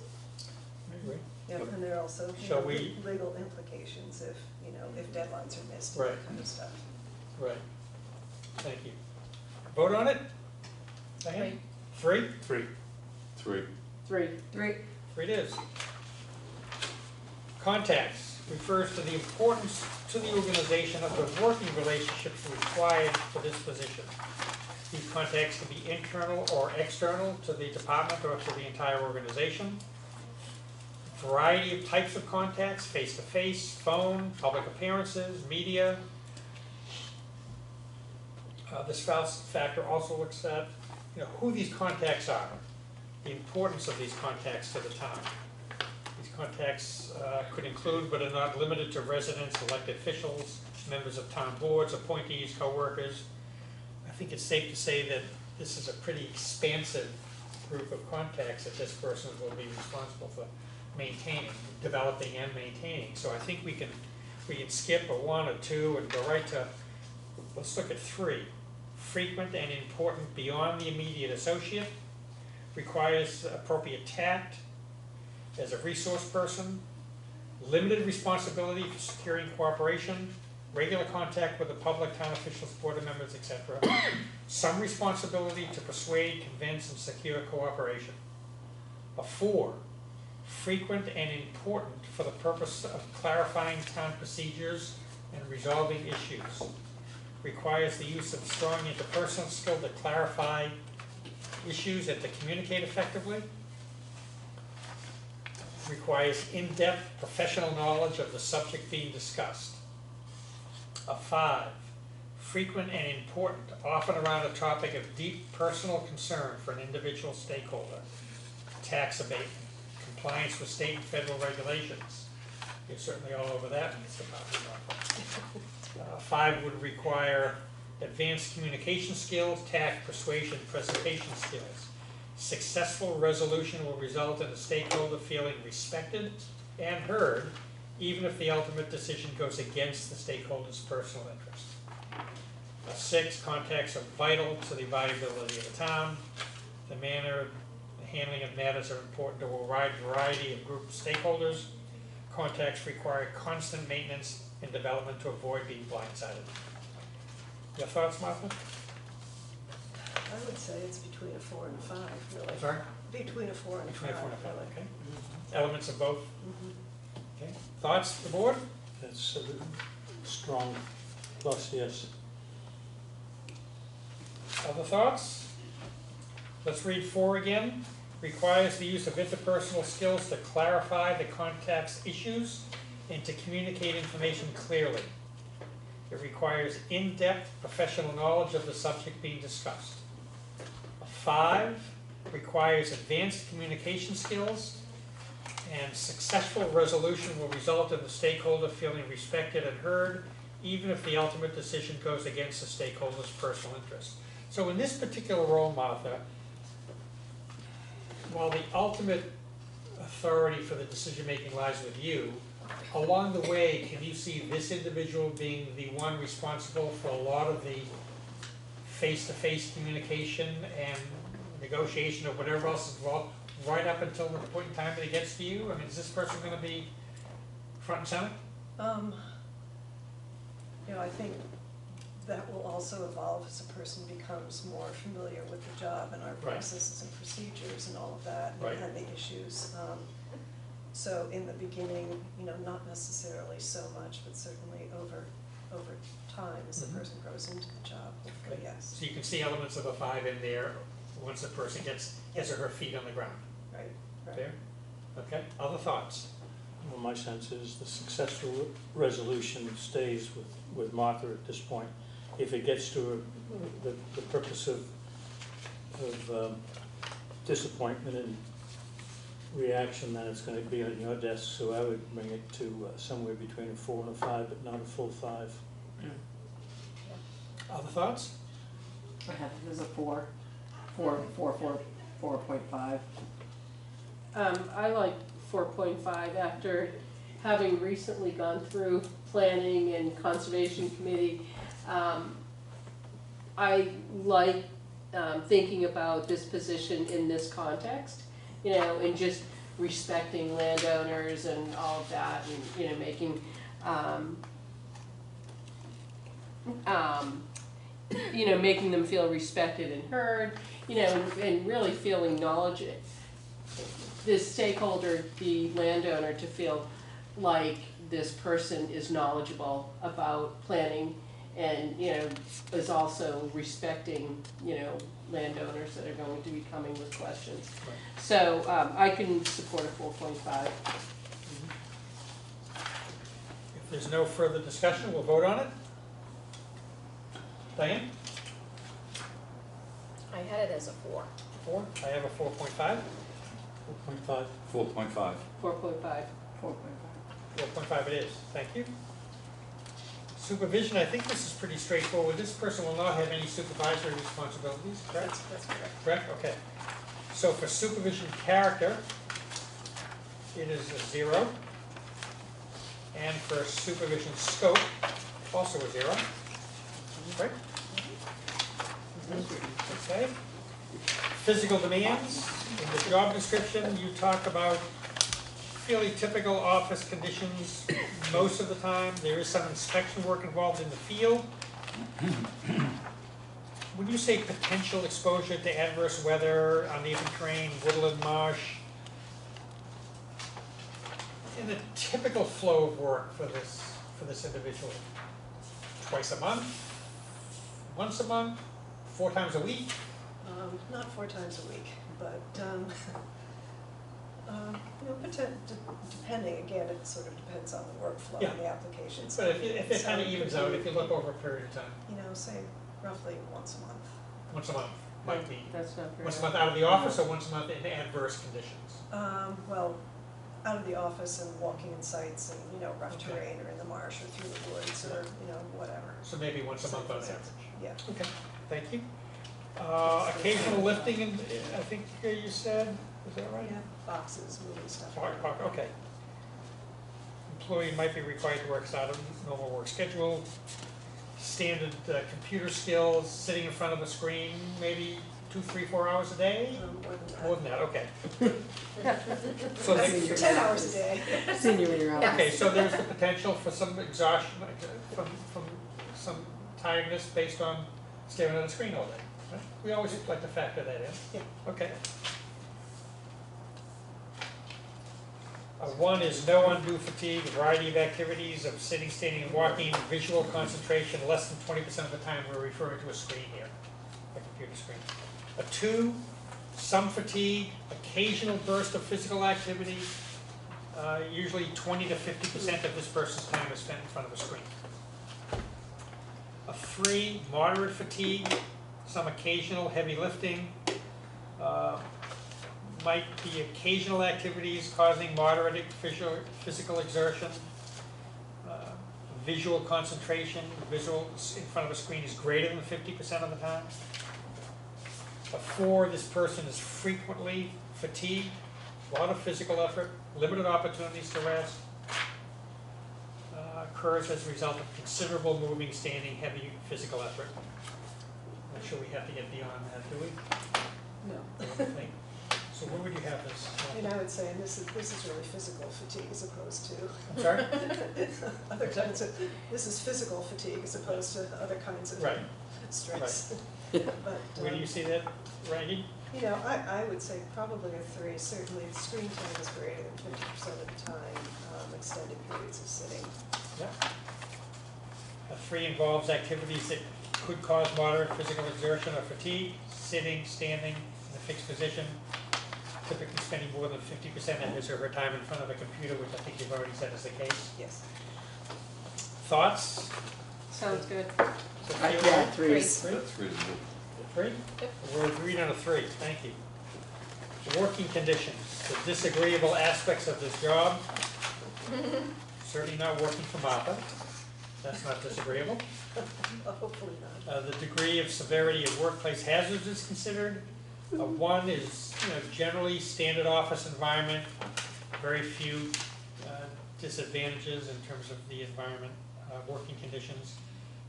A: I agree.
B: Yeah, and there are also, you
A: Shall
B: know,
A: we-
B: legal implications if, you know, if deadlines are missed,
A: Right.
B: that kind of stuff.
A: Right. Thank you. Vote on it? Diane? 3?
D: 3.
H: 3.
F: 3.
G: 3.
A: 3 it is. Contacts refers to the importance to the organization of the working relationships required for this position. These contacts can be internal or external to the department or to the entire organization. Variety of types of contacts, face-to-face, phone, public appearances, media. This factor also looks at, you know, who these contacts are, the importance of these contacts to the town. These contacts could include, but are not limited to, residents, elected officials, members of town boards, appointees, co-workers. I think it's safe to say that this is a pretty expansive group of contacts that this person will be responsible for maintaining, developing and maintaining. So I think we can skip a 1 or 2 and go right to, let's look at 3. Frequent and important beyond the immediate associate, requires appropriate tact as a resource person, limited responsibility for securing cooperation, regular contact with the public, town officials, board members, etc. Some responsibility to persuade, convince, and secure cooperation. A 4, frequent and important for the purpose of clarifying town procedures and resolving issues. Requires the use of strong interpersonal skill to clarify issues and to communicate effectively. Requires in-depth professional knowledge of the subject being discussed. A 5, frequent and important, often around a topic of deep personal concern for an individual stakeholder. Tax abatement, compliance with state and federal regulations. You're certainly all over that in this department. 5 would require advanced communication skills, tact, persuasion, presentation skills. Successful resolution will result in a stakeholder feeling respected and heard, even if the ultimate decision goes against the stakeholder's personal interest. 6, contacts are vital to the viability of the town. The handling of matters are important to a wide variety of group stakeholders. Contacts require constant maintenance and development to avoid being blindsided. Your thoughts, Martha?
B: I would say it's between a 4 and a 5, really.
A: Sorry?
B: Between a 4 and a 5,
A: Between a 4 and a 5,
B: really.
A: okay. Elements of both,
B: Mhm.
A: okay. Thoughts, the board?
D: That's a strong plus, yes.
A: Other thoughts? Let's read 4 again. Requires the use of interpersonal skills to clarify the context issues and to communicate information clearly. It requires in-depth professional knowledge of the subject being discussed. 5 requires advanced communication skills, and successful resolution will result in the stakeholder feeling respected and heard, even if the ultimate decision goes against the stakeholder's personal interest. So in this particular role, Martha, while the ultimate authority for the decision-making lies with you, along the way, can you see this individual being the one responsible for a lot of the face-to-face communication and negotiation or whatever else is involved, right up until the point in time that it gets to you? I mean, is this person gonna be front and center?
B: I think that will also evolve as a person becomes more familiar with the job and our
A: Right.
B: processes and procedures and all of that,
A: Right.
B: and the issues. So in the beginning, not necessarily so much, but certainly over time, as the
A: Mhm.
B: person grows into the job, hopefully, yes,
A: So you can see elements of a 5 in there once the person gets his or her feet on the ground.
B: right, right.
A: There? Okay, other thoughts?
D: Well, my sense is the successful resolution stays with Martha at this point. If it gets to the purpose of disappointment and reaction, then it's gonna be on your desk, so I would bring it to somewhere between a 4 and a 5, but not a full 5.
A: Other thoughts?
G: I have it as a 4, 4.5.
F: I like 4.5 after having recently gone through planning and conservation committee. I like thinking about this position in this context, and just respecting landowners and all of that, and, making, making them feel respected and heard, and really feeling knowledge, this stakeholder, the landowner, to feel like this person is knowledgeable about planning and, is also respecting, landowners that are going to be coming with questions.
A: Right.
F: So, I can support a 4.5.
A: If there's no further discussion, we'll vote on it. Diane?
C: I had it as a 4.
A: 4, I have a 4.5.
D: 4.5.
H: 4.5.
F: 4.5.
A: 4.5 it is, thank you. Supervision, I think this is pretty straightforward. This person will not have any supervisory responsibilities, correct?
B: That's correct.
A: Correct, okay. So for supervision character, it is a 0. And for supervision scope, also a 0. Right? Okay. Physical demands, in the job description, you talk about fairly typical office conditions most of the time. There is some inspection work involved in the field. When you say potential exposure to adverse weather, uneven terrain, woodland marsh, in the typical flow of work for this individual, twice a month, once a month, 4 times a week?
B: Not 4 times a week, but, depending, again, it sort of depends on the workflow
A: Yeah.
B: and the applications.
A: But if it kind of
B: So it
A: evens
B: could
A: out,
B: be,
A: if you look over a period of time,
B: say roughly once a month.
A: once a month might be,
F: That's not very.
A: once a month out of the office or once a month in adverse conditions?
B: Well, out of the office and walking in sites and, rough
A: Okay.
B: terrain or in the marsh or through the woods or, whatever.
A: So maybe once a month on average.
B: Yeah.
A: Okay, thank you. Occasional lifting, and I think you said, is that right?
B: Yeah, boxes, moving stuff.
A: Okay. Employee might be required to work outside of normal work schedule. Standard computer skills, sitting in front of a screen, maybe 2, 3, 4 hours a day? More than that, okay. So they,
B: 10 hours a day.
G: Senior in your office.
A: okay, so there's the potential for some exhaustion from some tiredness based on staring at a screen all day. Right? We always like to factor that in.
B: Yeah.
A: Okay. One is no undue fatigue, a variety of activities of sitting, standing, and walking, visual concentration, less than 20% of the time we're referring to a screen here, a computer screen. A 2, some fatigue, occasional burst of physical activity, usually 20 to 50% of this person's time is spent in front of a screen. A 3, moderate fatigue, some occasional heavy lifting, might be occasional activities causing moderate physical exertion. Visual concentration, visual in front of a screen is greater than 50% of the time. A 4, this person is frequently fatigued, a lot of physical effort, limited opportunities to rest. Occurs as a result of considerable moving, standing, heavy physical effort. Not sure we have to get beyond that, do we?
F: No.
A: I don't think. So where would you have this?
B: And I would say, and this is really physical fatigue as opposed to
A: I'm sorry?
B: other kinds of, this is physical fatigue as opposed to other kinds of
A: Right.
B: stress.
G: Right.
B: But,
A: Where do you see that, Randy?
B: you know, I would say probably a 3, certainly the screen time is greater than 50% of the time, extended periods of sitting.
A: Yeah. A 3 involves activities that could cause moderate physical exertion or fatigue, sitting, standing in a fixed position, typically spending more than 50% of his or her time in front of a computer, which I think you've already said is the case.
B: Yes.
A: Thoughts?
F: Sounds good.
G: Yeah, threes.
A: Three?
H: That's reasonable.
A: 3?
C: Yep.
A: We're agreed on a 3, thank you. Working conditions, the disagreeable aspects of this job. Certainly not working for Martha. That's not disagreeable.
B: Hopefully not.
A: The degree of severity of workplace hazards is considered. 1 is, generally standard office environment, very few disadvantages in terms of the environment, working conditions.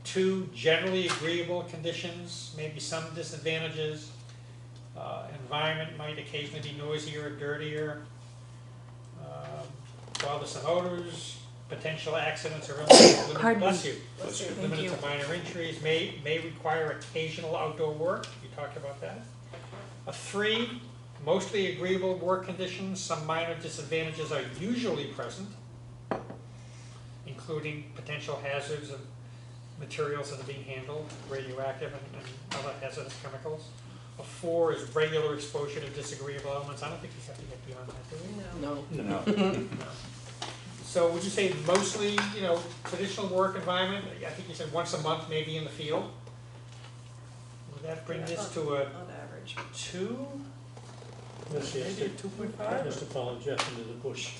A: 2, generally agreeable conditions, maybe some disadvantages. Environment might occasionally be noisier or dirtier. Bothersome odors, potential accidents or illness,
G: Pardon me.
A: bless you.
B: Let's see.
G: Thank
A: Limited
G: you.
A: to minor injuries, may require occasional outdoor work, you talked about that. A 3, mostly agreeable work conditions, some minor disadvantages are usually present, including potential hazards of materials that are being handled, radioactive and other hazardous chemicals. A 4 is regular exposure to disagreeable elements. I don't think we have to get beyond that, do we?
B: No.
G: No.
H: No.
A: No. So would you say mostly, traditional work environment? I think you said once a month, maybe in the field. Would that bring this to a
B: On average.
A: 2?
D: Yes, yes,
A: Maybe a 2.5?
D: just to follow Jeff into the bush.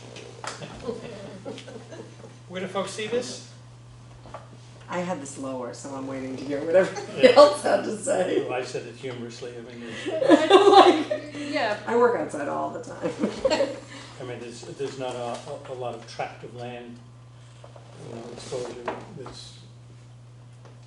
A: Where do folks see this?
G: I had this lower, so I'm waiting to hear what everybody else had to say.
D: Well, I said it humorously,
F: Yeah,
G: I work outside all the time.
D: there's not a lot of tract of land, exposure, it's.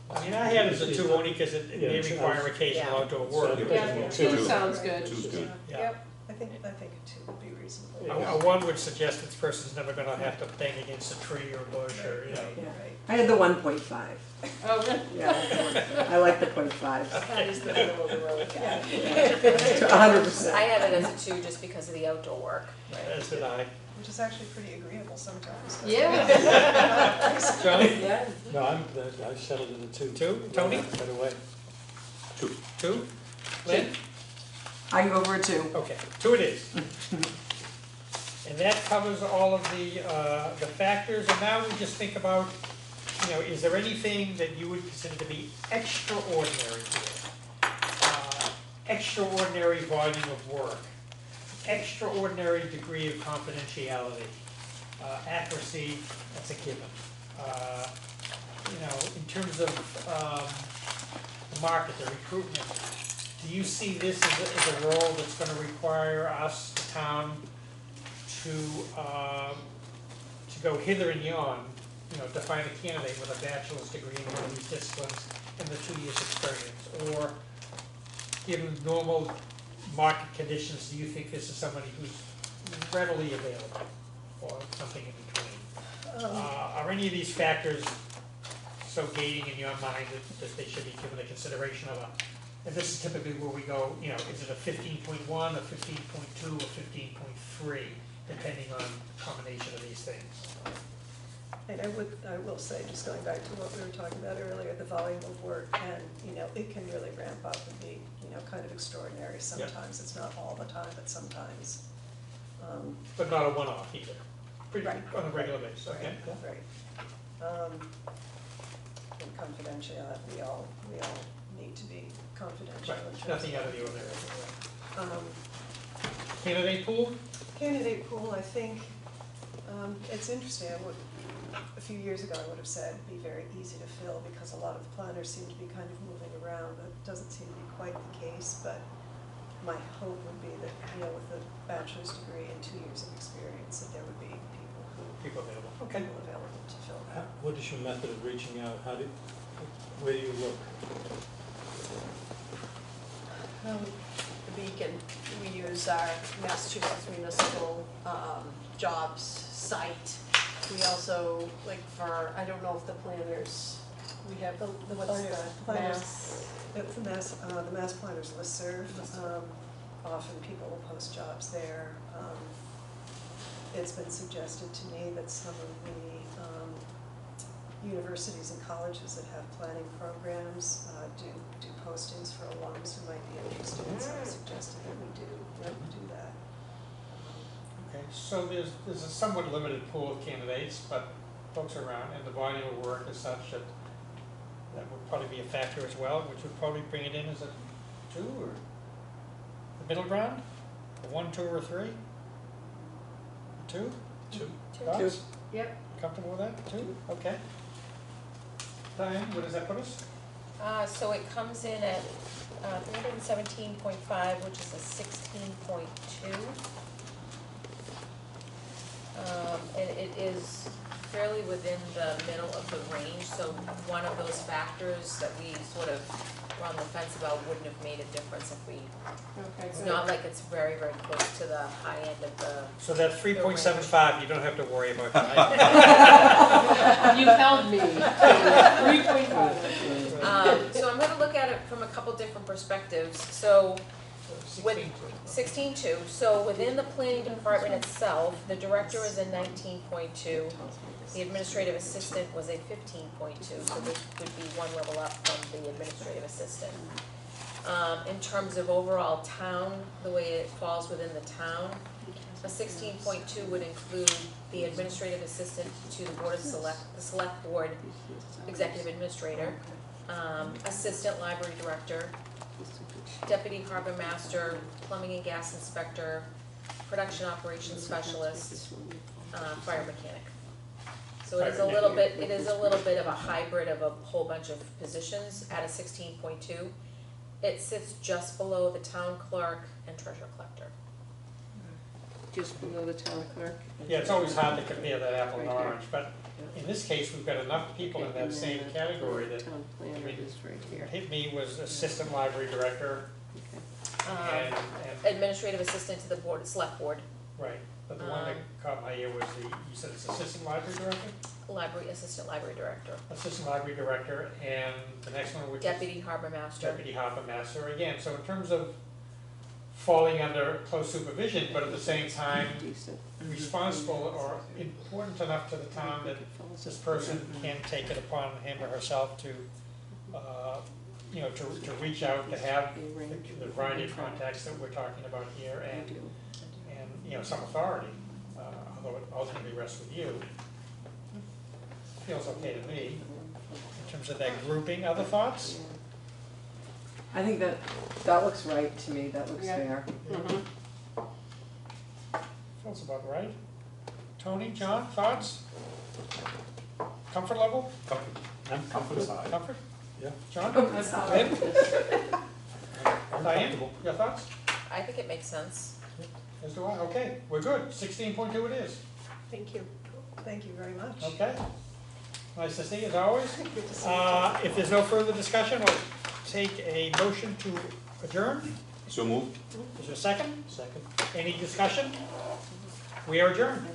A: I mean, I had it as a 2 only because it may
D: Yeah,
A: require occasional
C: Yeah.
A: outdoor work.
F: yeah,
D: Two.
F: 2 sounds good.
H: Two's good.
A: Yeah.
B: Yep, I think a 2 would be reasonable.
D: Yeah.
A: A 1 would suggest this person's never gonna have to bang against a tree or a bush or,
B: Right,
G: Yeah.
B: right.
G: I had the 1.5.
F: Oh, really?
G: Yeah, I like the 0.5.
B: That is the middle of the road.
G: Yeah.
C: I
G: 100%.
C: have it as a 2 just because of the outdoor work.
A: As did I.
B: Which is actually pretty agreeable sometimes.
F: Yeah.
A: John?
F: Yeah.
D: No, I settled in a 2.
A: 2? Tony?
D: Right away.
A: 2? Lynn?
G: I can go for a 2.
A: Okay, 2 it is. And that covers all of the factors, and now we just think about, is there anything that you would consider to be extraordinary here? Extraordinary volume of work, extraordinary degree of confidentiality, accuracy, that's a given. In terms of the market, the recruitment, do you see this as a role that's gonna require us, the town, to go hither and yon, to find a candidate with a bachelor's degree in one of these disciplines and the 2 years experience? Or, given normal market conditions, do you think this is somebody who's readily available, or something in between? Are any of these factors so gating in your mind that they should be given the consideration of and this is typically where we go, is it a 15.1, a 15.2, or 15.3, depending on combination of these things.
B: And I will say, just going back to what we were talking about earlier, the volume of work can, it can really ramp up and be, kind of extraordinary sometimes. It's not all the time, but sometimes.
A: But not a one-off either, pretty,
B: Right.
A: on a regular basis, okay?
B: Right. And confidentiality, we all need to be confidential.
A: Right,
B: in terms
A: nothing
B: of-
A: out of the ordinary.
B: Um,
A: Candidate pool?
B: Candidate pool, I think, it's interesting. A few years ago, I would have said it'd be very easy to fill because a lot of planners seem to be kind of moving around. That doesn't seem to be quite the case, but my hope would be that, with a bachelor's degree and 2 years of experience, that there would be
A: People available.
B: people available to fill that.
D: What is your method of reaching out? Where do you look?
E: The Beacon, we use our Massachusetts Municipal Jobs site. We also, I don't know if the planners, we have
B: The
E: what's
B: planners-
E: the
B: It's the Mass Planners listserv. Often people will post jobs there. It's been suggested to me that some of the universities and colleges that have planning programs do postings for alums who might be interested, so I suggested that we do that.
A: Okay, so there's a somewhat limited pool of candidates, but folks are around, and the volume of work is such that would probably be a factor as well, which would probably bring it in as a 2 or the middle ground? A 1, 2, or 3? A 2?
H: 2.
A: Thoughts?
E: Yep.
A: Comfortable with that? 2? Okay. Diane, where does that put us?
C: So it comes in at 317.5, which is a 16.2. And it is fairly within the middle of the range, so one of those factors that we sort of were on the fence about wouldn't have made a difference if we,
F: Okay,
C: it's
F: good.
C: not like it's very, very close to the high end of the,
A: So that 3.75, you don't have to worry about that.
F: You held me. 3.5.
C: so I'm gonna look at it from a couple different perspectives. So with
A: 16.
C: 16.2, so within the planning department itself, the director is a 19.2. The administrative assistant was a 15.2, so this would be one level up from the administrative assistant. In terms of overall town, the way it falls within the town, a 16.2 would include the administrative assistant to the board of the select board executive administrator, assistant library director, deputy harbor master, plumbing and gas inspector, production operations specialist, fire mechanic. So it is a little bit, of a hybrid of a whole bunch of positions at a 16.2. It sits just below the town clerk and treasurer collector.
F: Just below the town clerk.
A: Yeah, it's always hard to compare that apple and orange, but in this case, we've got enough people in that same category that
F: Town planner is right here.
A: what hit me was assistant library director and,
C: Administrative assistant to the board, select board,
A: right, but the one that caught my ear was you said it's assistant library director?
C: assistant library director,
A: Assistant library director, and the next one, which is
C: deputy harbor master.
A: deputy harbor master, again, so in terms of falling under close supervision, but at the same time
F: Decent.
A: responsible or important enough to the town that this person can take it upon him or herself to, to reach out, to have the variety of contacts that we're talking about here, and some authority, although it ultimately rests with you. Feels okay to me, in terms of that grouping. Other thoughts?
G: I think that looks right to me, that looks
F: Yeah.
G: fair.
F: Mhm.
A: Feels about right. Tony, John, thoughts? Comfort level?
H: Comfort aside.
A: Comfort?
D: Yeah.
A: John?
G: Oh, sorry.
A: Lynn?
D: I'm
A: Diane,
D: comfortable.
A: your thoughts?
C: I think it makes sense.
A: As do I. Okay, we're good. 16.2 it is.
E: Thank you.
B: Thank you very much.
A: Okay. Nice to see you as always.
B: Good to see you.
A: If there's no further discussion, we'll take a motion to adjourn.
H: So moved.
A: Is there a second?
D: Second.
A: Any discussion? We are adjourned.